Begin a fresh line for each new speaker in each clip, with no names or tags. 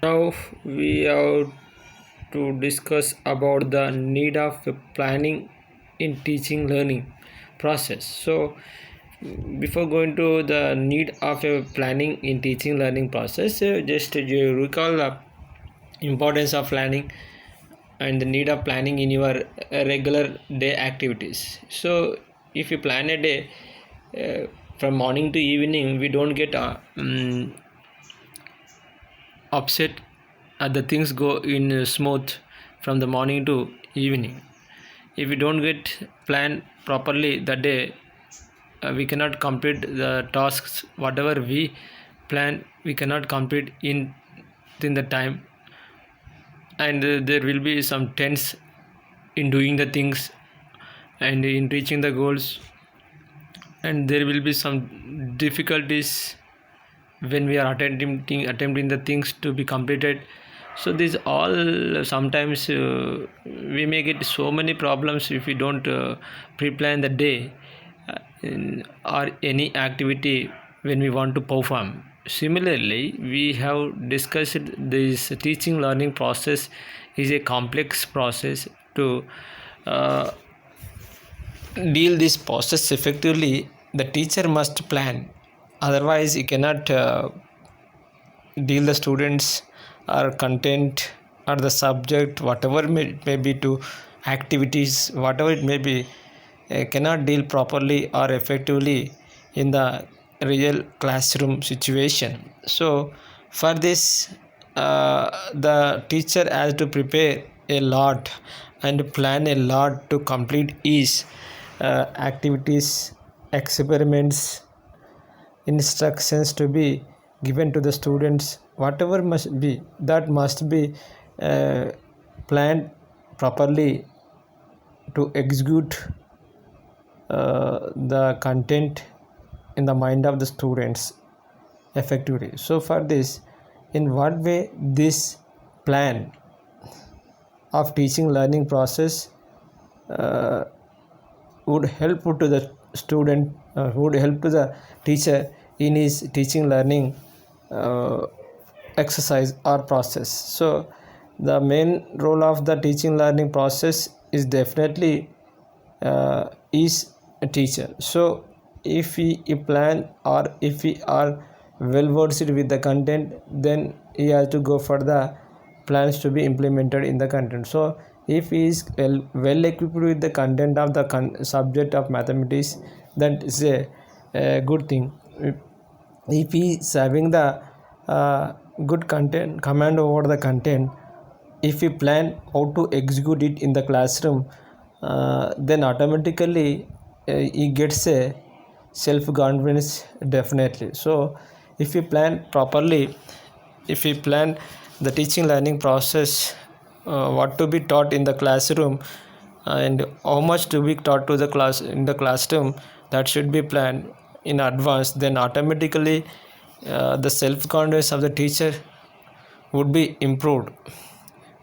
Now we have to discuss about the need of planning in teaching learning process. So before going to the need of a planning in teaching learning process, just you recall the importance of planning and the need of planning in your regular day activities. So if you plan a day from morning to evening, we don't get upset the things go in smooth from the morning to evening. If we don't get planned properly the day, we cannot complete the tasks whatever we plan. We cannot complete in the time, and there will be some tense in doing the things and in reaching the goals, and there will be some difficulties when we are attempting the things to be completed. So these all sometimes we may get so many problems if we don't pre-plan the day or any activity when we want to perform. Similarly, we have discussed this teaching learning process is a complex process. To uh, deal this process effectively, the teacher must plan, otherwise he cannot deal the students or content or the subject whatever it may be to activities whatever it may be, cannot deal properly or effectively in the real classroom situation. So for this, the teacher has to prepare a lot and plan a lot to complete each activities, experiments, instructions to be given to the students. Whatever must be, that must be uh, planned properly to execute the content in the mind of the students effectively. So for this, in what way this plan of teaching learning process uh, would help to the student, would help to the teacher in his teaching learning uh, exercise or process. So the main role of the teaching learning process is definitely is a teacher. So if we plan or if we are well versed with the content, then he has to go for the plans to be implemented in the content. So if he is well equipped with the content of the subject of mathematics, that is a good thing. If he is having the good content command over the content, if we plan how to execute it in the classroom, then automatically he gets a self confidence definitely. So if we plan properly, if we plan the teaching learning process, what to be taught in the classroom and how much to be taught to the class in the classroom, that should be planned in advance, then automatically the self confidence of the teacher would be improved.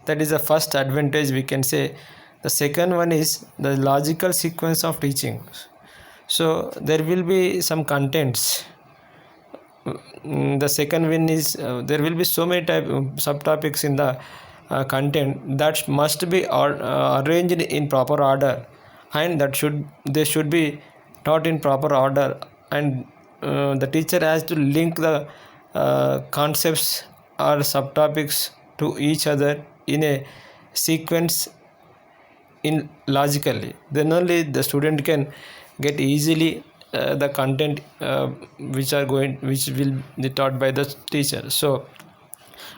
That is the first advantage we can say. The second one is the logical sequence of teaching. So there will be some contents. The second one is there will be so many subtopics in the content that must be arranged in proper order, and they should be taught in proper order, and the teacher has to link the concepts or subtopics to each other in a sequence in logically. Then only the student can get easily the content which will be taught by the teacher. So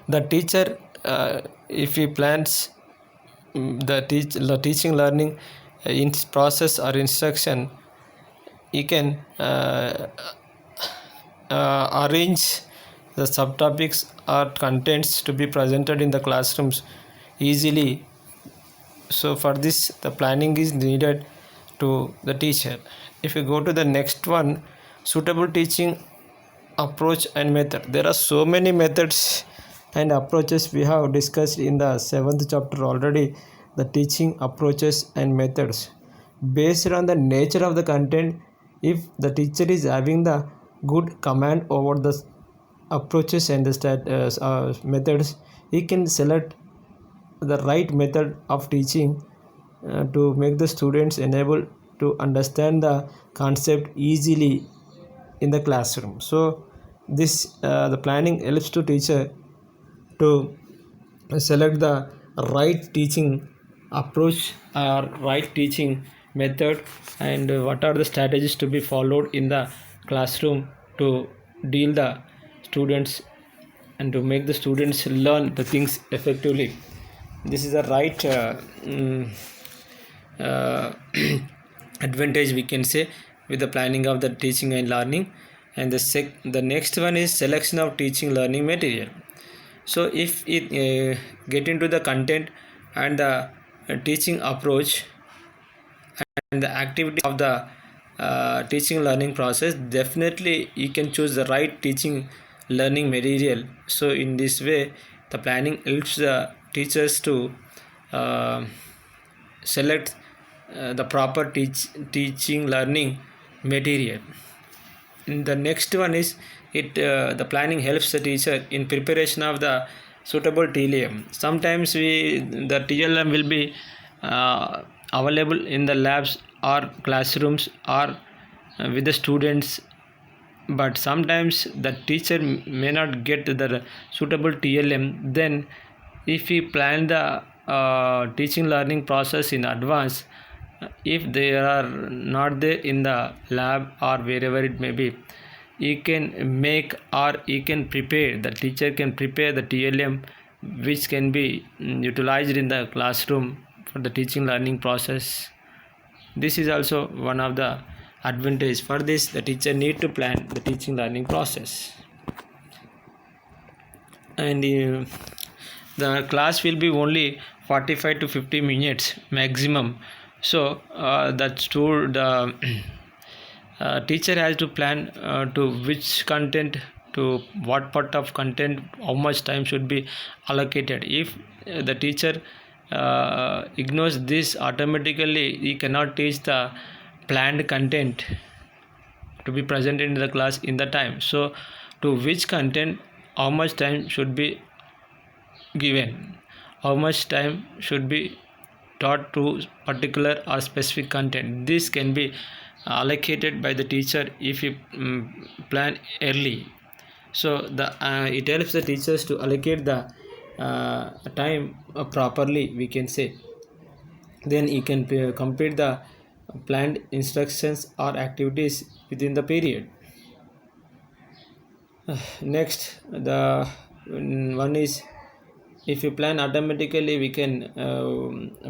the teacher, if he plans the teaching learning in process or instruction, he can arrange the subtopics or contents to be presented in the classrooms easily. So for this, the planning is needed to the teacher. If you go to the next one, suitable teaching approach and method, there are so many methods and approaches we have discussed in the 7th chapter already. The teaching approaches and methods based on the nature of the content. If the teacher is having the good command over the approaches and the methods, he can select the right method of teaching to make the students enable to understand the concept easily in the classroom. So this the planning helps to teacher to select the right teaching approach or right teaching method, and what are the strategies to be followed in the classroom to deal the students and to make the students learn the things effectively. This is the right uh, advantage we can say with the planning of the teaching and learning. And the next one is selection of teaching learning material. So if it get into the content and the teaching approach and the activity of the teaching learning process, definitely you can choose the right teaching learning material. So in this way the planning helps the teachers to select the proper teaching learning material. The next one is the planning helps the teacher in preparation of the suitable TLM. Sometimes the TLM will be available in the labs or classrooms or with the students, but sometimes the teacher may not get the suitable TLM. Then if we plan the teaching learning process in advance, if they are not there in the lab or wherever it may be, you can make or you can prepare, the teacher can prepare the TLM which can be utilized in the classroom for the teaching learning process. This is also one of the advantage. For this the teacher need to plan the teaching learning process, and the class will be only 45 to 50 minutes maximum. So the teacher has to plan to which content, to what part of content, how much time should be allocated. If the teacher ignores this, automatically he cannot teach the planned content to be presented in the class in the time. So to which content how much time should be given, how much time should be taught to particular or specific content, this can be allocated by the teacher if you plan early. So it helps the teachers to allocate the time properly, we can say. Then you can complete the planned instructions or activities within the period. Next, the one is, if you plan automatically, we can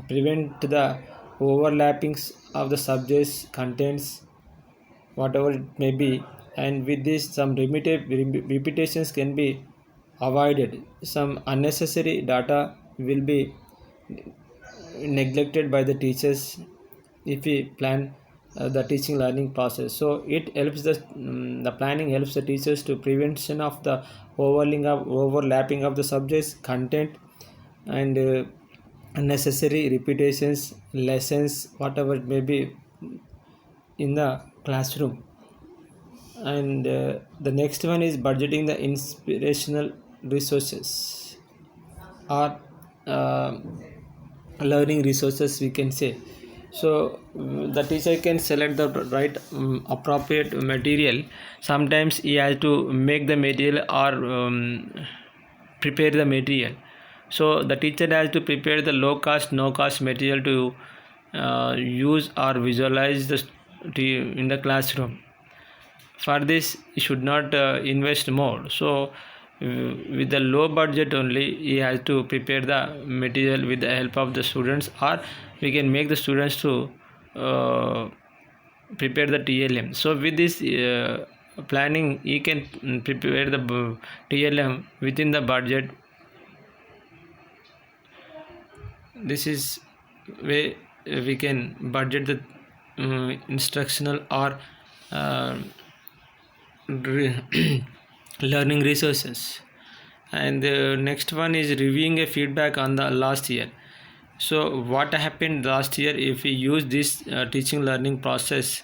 prevent the overlappings of the subjects contents, whatever it may be, and with this some repetitions can be avoided. Some unnecessary data will be neglected by the teachers if we plan the teaching learning process. So it helps the planning helps the teachers to prevention of the overlapping of the subjects content and unnecessary repetitions lessons, whatever it may be, in the classroom. And the next one is budgeting the inspirational resources or learning resources, we can say. So the teacher can select the right appropriate material. Sometimes he has to make the material or prepare the material. So the teacher has to prepare the low cost no cost material to use or visualize in the classroom. For this he should not invest more. So with the low budget only he has to prepare the material with the help of the students, or we can make the students to prepare the TLM. So with this planning he can prepare the TLM within the budget. This is way we can budget the instructional or learning resources. And the next one is reviewing a feedback on the last year. So what happened last year, if we use this teaching learning process,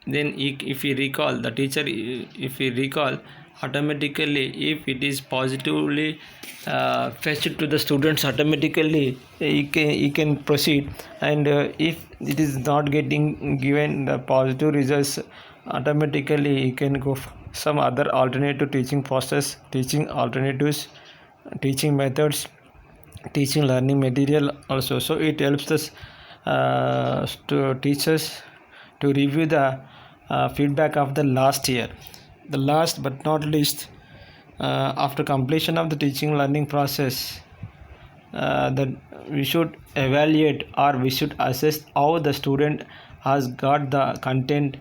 then if we recall, the teacher, if we recall automatically, if it is positively fetched to the students, automatically he can proceed. And if it is not getting given the positive results, automatically he can go some other alternative teaching process, teaching alternatives, teaching methods, teaching learning material also. So it helps us to teachers to review the feedback of the last year. The last but not least, after completion of the teaching learning process, that we should evaluate or we should assess how the student has got the content,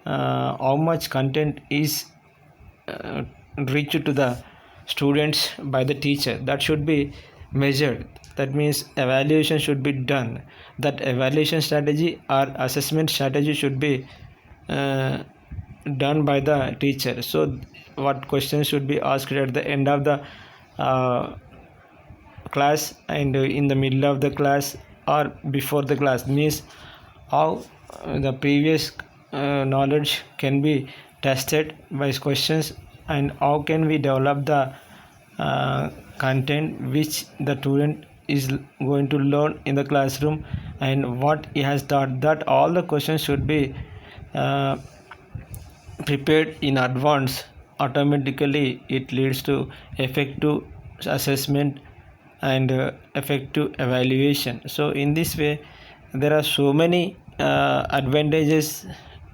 how much content is reached to the students by the teacher. That should be measured. That means evaluation should be done. That evaluation strategy or assessment strategy should be done by the teacher. So what questions should be asked at the end of the class and in the middle of the class or before the class, means how the previous knowledge can be tested by questions, and how can we develop the content which the student is going to learn in the classroom and what he has taught. That all the questions should be prepared in advance. Automatically it leads to effective assessment and effective evaluation. So in this way there are so many advantages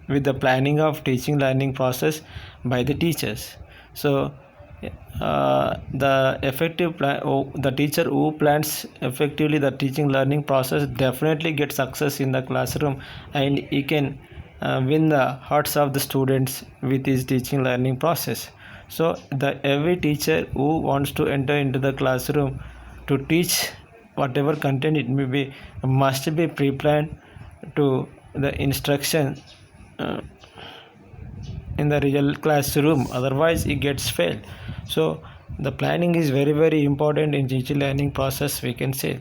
with the planning of teaching learning process by the teachers. So the effective the teacher who plans effectively the teaching learning process definitely gets success in the classroom, and he can win the hearts of the students with his teaching learning process. So the every teacher who wants to enter into the classroom to teach whatever content it may be must be pre-planned to the instruction in the real classroom, otherwise it gets failed. So the planning is very important in teaching learning process, we can say.